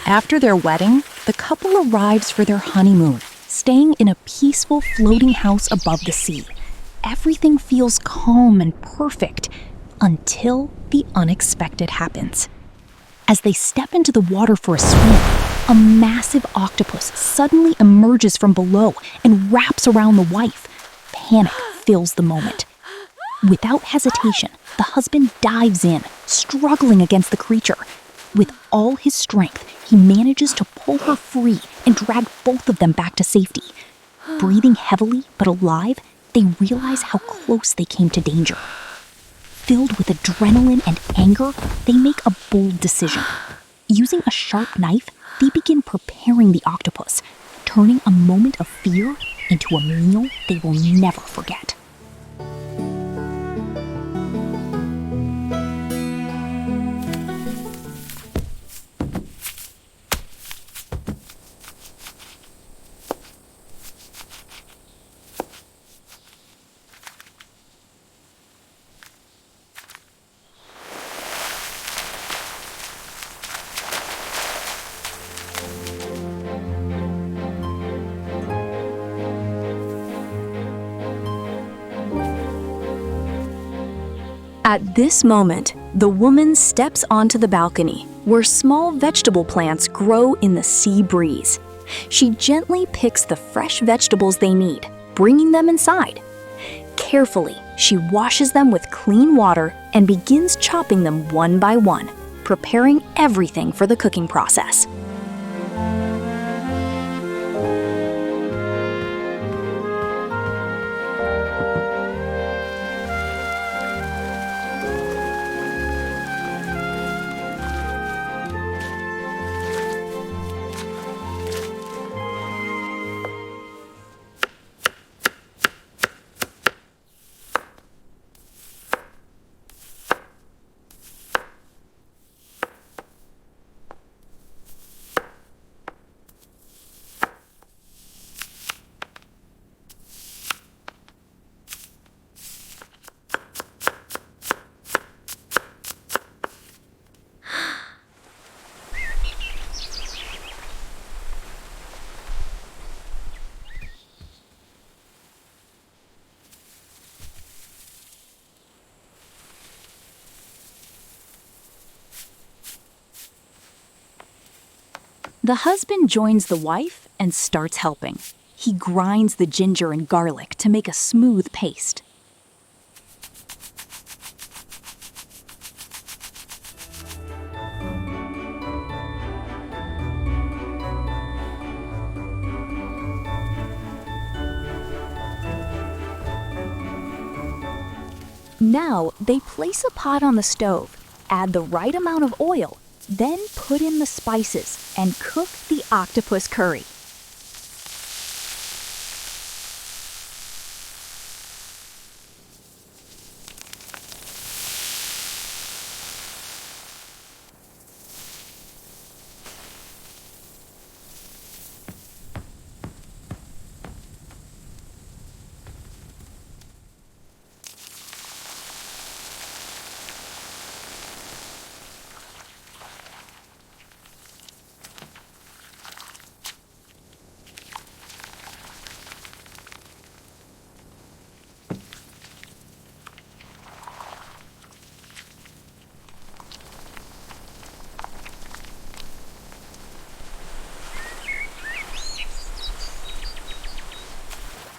After their wedding, the couple arrives for their honeymoon, staying in a peaceful floating house above the sea. Everything feels calm and perfect until the unexpected happens. As they step into the water for a swim, a massive octopus suddenly emerges from below and wraps around the wife. Panic fills the moment. Without hesitation, the husband dives in, struggling against the creature. With all his strength, he manages to pull her free and drag both of them back to safety. Breathing heavily but alive, they realize how close they came to danger. Filled with adrenaline and anger, they make a bold decision. Using a sharp knife, they begin preparing the octopus, turning a moment of fear into a meal they will never forget. At this moment, the woman steps onto the balcony, where small vegetable plants grow in the sea breeze. She gently picks the fresh vegetables they need, bringing them inside. Carefully, she washes them with clean water and begins chopping them one by one, preparing everything for the cooking process. The husband joins the wife and starts helping. He grinds the ginger and garlic to make a smooth paste. Now, they place a pot on the stove, add the right amount of oil, then put in the spices and cook the octopus curry.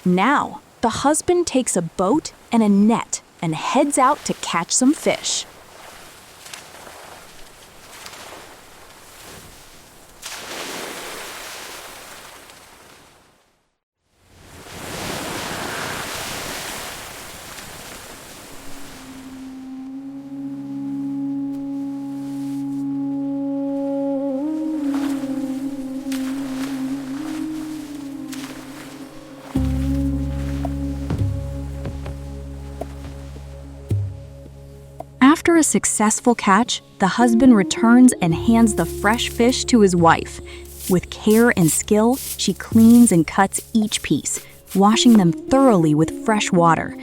Now, the husband takes a boat and a net and heads out to catch some fish. After a successful catch, the husband returns and hands the fresh fish to his wife. With care and skill, she cleans and cuts each piece, washing them thoroughly with fresh water.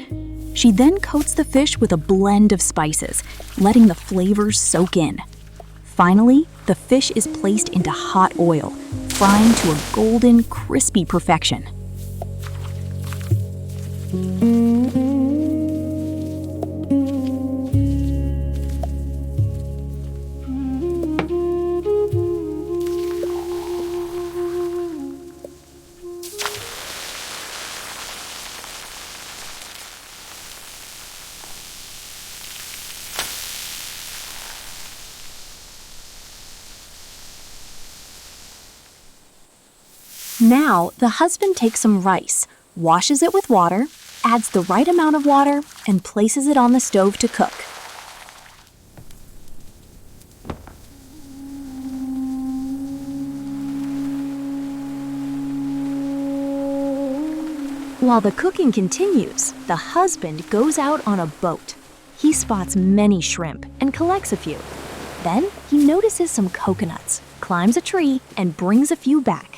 She then coats the fish with a blend of spices, letting the flavors soak in. Finally, the fish is placed into hot oil, frying to a golden, crispy perfection. Now, the husband takes some rice, washes it with water, adds the right amount of water, and places it on the stove to cook. While the cooking continues, the husband goes out on a boat. He spots many shrimp and collects a few. Then he notices some coconuts, climbs a tree, and brings a few back.